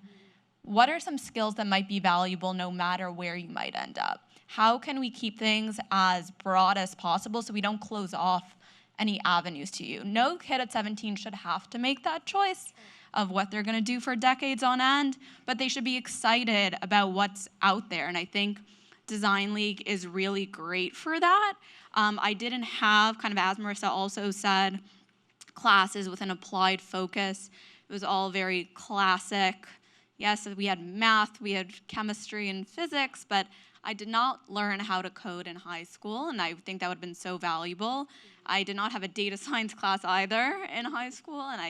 what are some skills that might be valuable no matter where you might end up? How can we keep things as broad as possible so we don't close off any avenues to you? No kid at 17 should have to make that choice of what they're going to do for decades on end, but they should be excited about what's out there. And I think Design League is really great for that. I didn't have, kind of as Marissa also said, classes with an applied focus. It was all very classic. Yes, we had math, we had chemistry and physics, but I did not learn how to code in high school, and I think that would have been so valuable. I did not have a data science class either in high school, and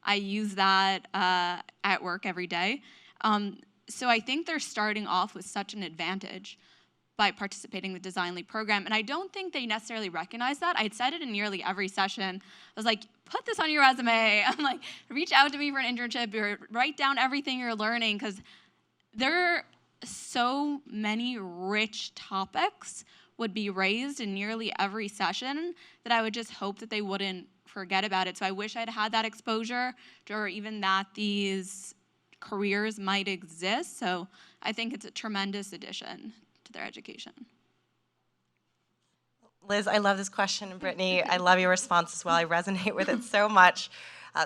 I use that at work every day. So I think they're starting off with such an advantage by participating in the Design League program. And I don't think they necessarily recognize that. I'd said it in nearly every session. I was like, put this on your resume. I'm like, reach out to me for an internship or write down everything you're learning, because there are so many rich topics would be raised in nearly every session that I would just hope that they wouldn't forget about it. So I wish I'd had that exposure, or even that these careers might exist. So I think it's a tremendous addition to their education. Liz, I love this question, and Brittany, I love your response as well. I resonate with it so much.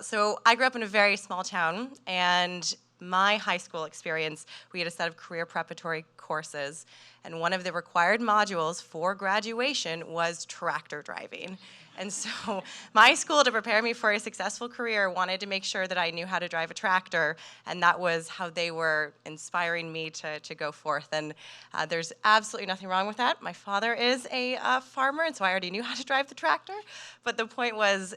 So I grew up in a very small town, and my high school experience, we had a set of career preparatory courses, and one of the required modules for graduation was tractor driving. And so my school, to prepare me for a successful career, wanted to make sure that I knew how to drive a tractor, and that was how they were inspiring me to go forth. And there's absolutely nothing wrong with that. My father is a farmer, and so I already knew how to drive the tractor. But the point was,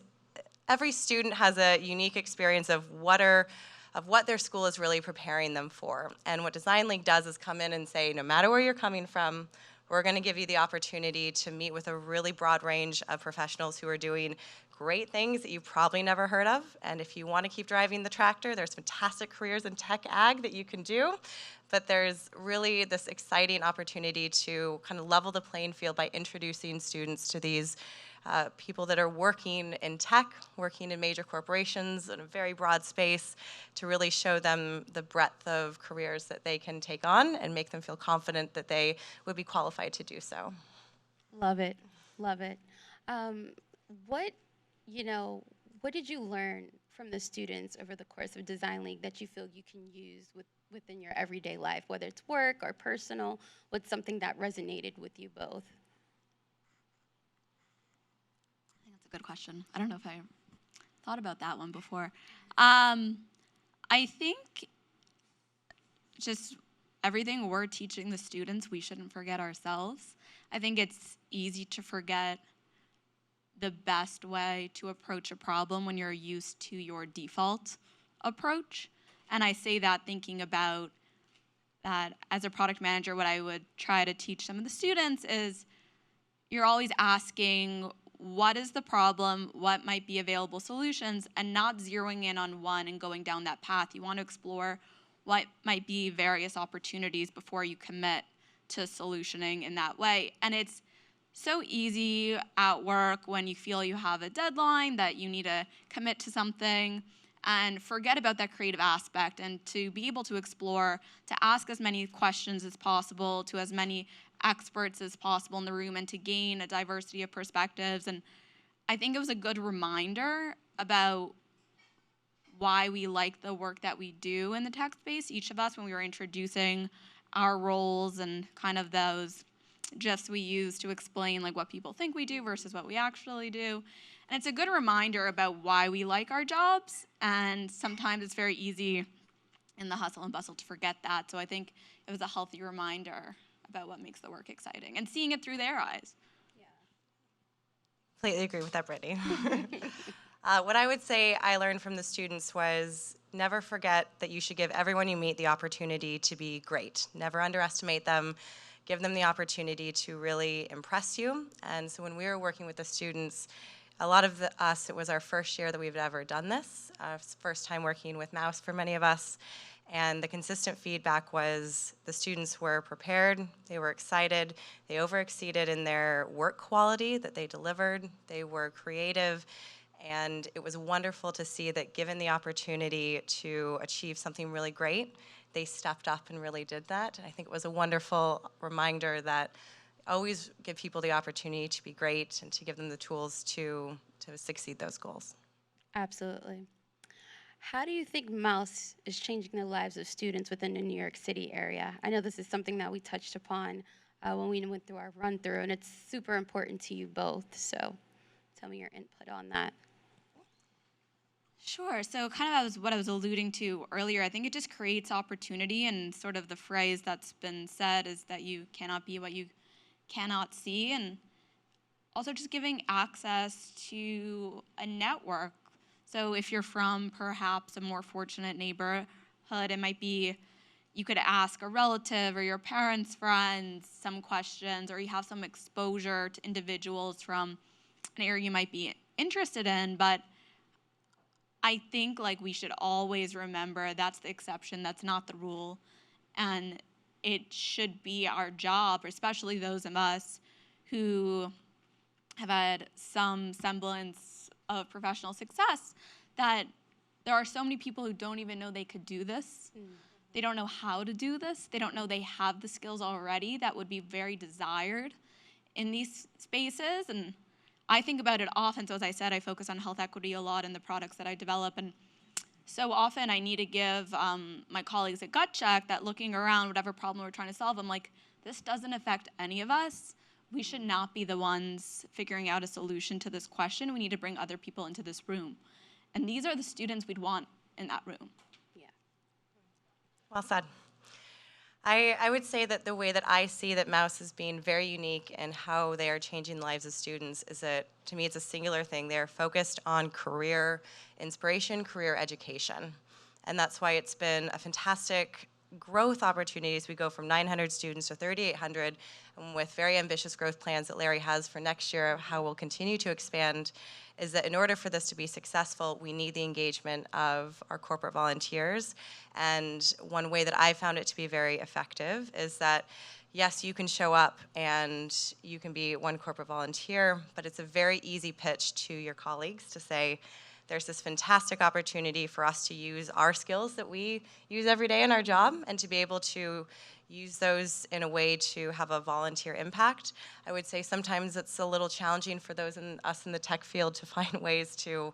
every student has a unique experience of what their school is really preparing them for. And what Design League does is come in and say, no matter where you're coming from, we're going to give you the opportunity to meet with a really broad range of professionals who are doing great things that you've probably never heard of. And if you want to keep driving the tractor, there's fantastic careers in tech ag that you can do. But there's really this exciting opportunity to kind of level the playing field by introducing students to these people that are working in tech, working in major corporations in a very broad space, to really show them the breadth of careers that they can take on and make them feel confident that they would be qualified to do so. Love it, love it. What did you learn from the students over the course of Design League that you feel you can use within your everyday life, whether it's work or personal? What's something that resonated with you both? Good question. I don't know if I thought about that one before. I think just everything we're teaching the students, we shouldn't forget ourselves. I think it's easy to forget the best way to approach a problem when you're used to your default approach. And I say that thinking about that as a product manager, what I would try to teach some of the students is you're always asking, what is the problem, what might be available solutions, and not zeroing in on one and going down that path. You want to explore what might be various opportunities before you commit to solutioning in that way. And it's so easy at work when you feel you have a deadline that you need to commit to something and forget about that creative aspect, and to be able to explore, to ask as many questions as possible to as many experts as possible in the room, and to gain a diversity of perspectives. And I think it was a good reminder about why we like the work that we do in the tech space, each of us, when we were introducing our roles and kind of those GIFs we use to explain like what people think we do versus what we actually do. And it's a good reminder about why we like our jobs, and sometimes it's very easy in the hustle and bustle to forget that. So I think it was a healthy reminder about what makes the work exciting and seeing it through their eyes. Completely agree with that, Brittany. What I would say I learned from the students was never forget that you should give everyone you meet the opportunity to be great. Never underestimate them. Give them the opportunity to really impress you. And so when we were working with the students, a lot of us, it was our first year that we've ever done this, first time working with Mouse for many of us. And the consistent feedback was the students were prepared, they were excited, they over-exceeded in their work quality that they delivered, they were creative, and it was wonderful to see that given the opportunity to achieve something really great, they stepped up and really did that. I think it was a wonderful reminder that always give people the opportunity to be great and to give them the tools to succeed those goals. Absolutely. How do you think Mouse is changing the lives of students within the New York City area? I know this is something that we touched upon when we went through our run-through, and it's super important to you both, so tell me your input on that. Sure. So kind of what I was alluding to earlier, I think it just creates opportunity, and sort of the phrase that's been said is that you cannot be what you cannot see, and also just giving access to a network. So if you're from perhaps a more fortunate neighborhood, it might be you could ask a relative or your parents' friends some questions, or you have some exposure to individuals from an area you might be interested in. But I think we should always remember that's the exception, that's not the rule. And it should be our job, especially those of us who have had some semblance of professional success, that there are so many people who don't even know they could do this. They don't know how to do this. They don't know they have the skills already that would be very desired in these spaces. And I think about it often. So as I said, I focus on health equity a lot in the products that I develop. And so often I need to give my colleagues a gut check that looking around whatever problem we're trying to solve, I'm like, this doesn't affect any of us. We should not be the ones figuring out a solution to this question. We need to bring other people into this room. And these are the students we'd want in that room. Yeah. Well said. I would say that the way that I see that Mouse is being very unique in how they are changing the lives of students is that, to me, it's a singular thing. They are focused on career inspiration, career education. And that's why it's been a fantastic growth opportunities. We go from 900 students to 3,800, and with very ambitious growth plans that Larry has for next year of how we'll continue to expand, is that in order for this to be successful, we need the engagement of our corporate volunteers. And one way that I found it to be very effective is that, yes, you can show up and you can be one corporate volunteer, but it's a very easy pitch to your colleagues to say, there's this fantastic opportunity for us to use our skills that we use every day in our job and to be able to use those in a way to have a volunteer impact. I would say sometimes it's a little challenging for those in us in the tech field to find ways to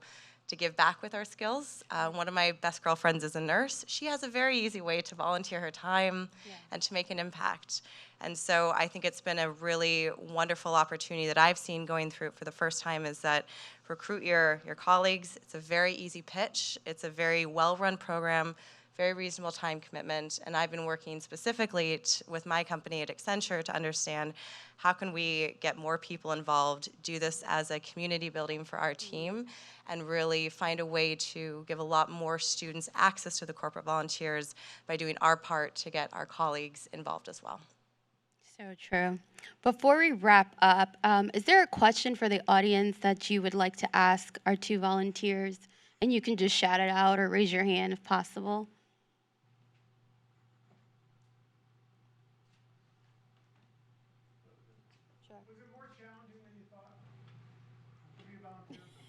give back with our skills. One of my best girlfriends is a nurse. She has a very easy way to volunteer her time and to make an impact. And so I think it's been a really wonderful opportunity that I've seen going through it for the first time, is that recruit your colleagues. It's a very easy pitch. It's a very well-run program, very reasonable time commitment. And I've been working specifically with my company at Accenture to understand how can we get more people involved, do this as a community building for our team, and really find a way to give a lot more students access to the corporate volunteers by doing our part to get our colleagues involved as well. So true. Before we wrap up, is there a question for the audience that you would like to ask our two volunteers? And you can just shout it out or raise your hand if possible.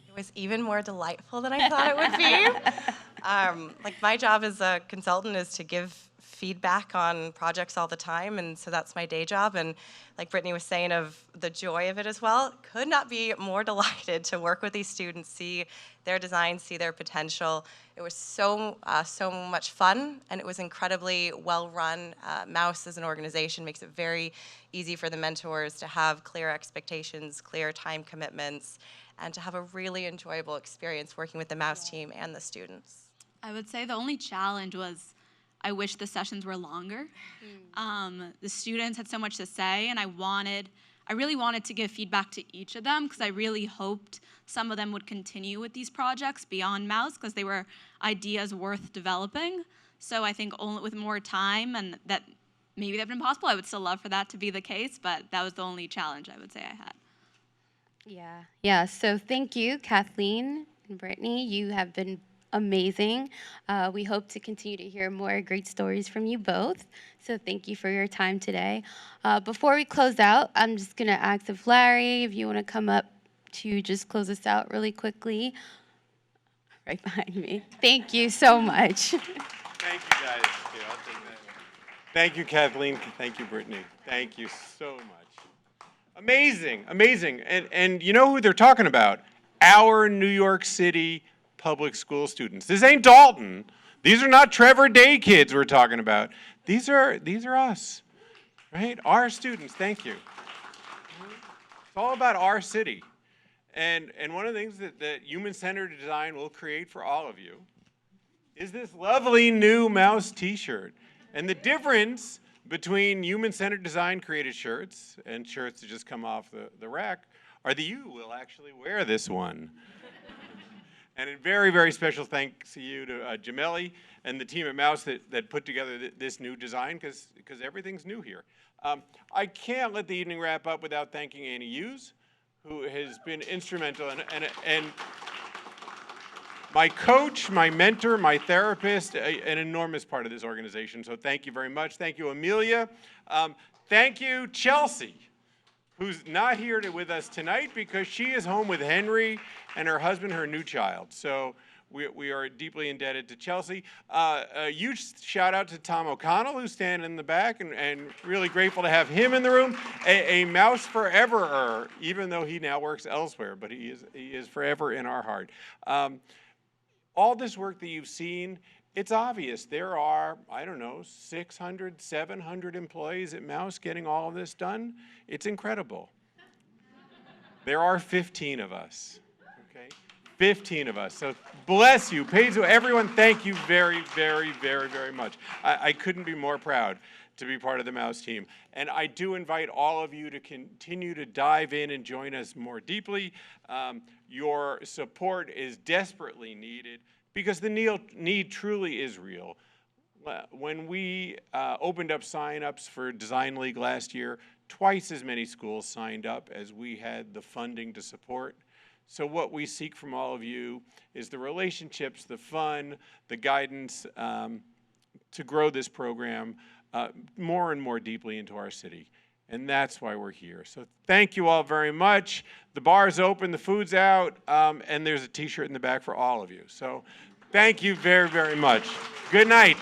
It was even more delightful than I thought it would be. Like, my job as a consultant is to give feedback on projects all the time, and so that's my day job. And like Brittany was saying, of the joy of it as well, could not be more delighted to work with these students, see their designs, see their potential. It was so much fun, and it was incredibly well run. Mouse as an organization makes it very easy for the mentors to have clear expectations, clear time commitments, and to have a really enjoyable experience working with the Mouse team and the students. I would say the only challenge was I wish the sessions were longer. The students had so much to say, and I really wanted to give feedback to each of them, because I really hoped some of them would continue with these projects beyond Mouse, because they were ideas worth developing. So I think only with more time, and that maybe that would have been possible, I would still love for that to be the case, but that was the only challenge I would say I had. Yeah. So thank you, Kathleen and Brittany. You have been amazing. We hope to continue to hear more great stories from you both. So thank you for your time today. Before we close out, I'm just going to ask if Larry, if you want to come up to just close us out really quickly. Right behind me. Thank you so much. Thank you, guys. Here, I'll take that. Thank you, Kathleen. Thank you, Brittany. Thank you so much. Amazing, amazing. And you know who they're talking about? Our New York City public school students. This ain't Dalton. These are not Trevor Day kids we're talking about. These are us, right? Our students. Thank you. It's all about our city. And one of the things that human-centered design will create for all of you is this lovely new mouse t-shirt. And the difference between human-centered design created shirts and shirts that just come off the rack are that you will actually wear this one. And a very, very special thanks to you, to Jameli and the team at Mouse that put together this new design, because everything's new here. I can't let the evening wrap up without thanking Annie Hughes, who has been instrumental and my coach, my mentor, my therapist, an enormous part of this organization. So thank you very much. Thank you, Amelia. Thank you, Chelsea, who's not here with us tonight because she is home with Henry and her husband, her new child. So we are deeply indebted to Chelsea. A huge shout out to Tom O'Connell, who's standing in the back, and really grateful to have him in the room. A Mouse forever-er, even though he now works elsewhere, but he is forever in our heart. All this work that you've seen, it's obvious. There are, I don't know, 600, 700 employees at Mouse getting all of this done. It's incredible. There are 15 of us, okay? 15 of us. So bless you. Everyone, thank you very, very, very, very much. I couldn't be more proud to be part of the Mouse team. And I do invite all of you to continue to dive in and join us more deeply. Your support is desperately needed because the need truly is real. When we opened up sign-ups for Design League last year, twice as many schools signed up as we had the funding to support. So what we seek from all of you is the relationships, the fun, the guidance to grow this program more and more deeply into our city. And that's why we're here. So thank you all very much. The bar's open, the food's out, and there's a t-shirt in the back for all of you. So thank you very, very much. Good night.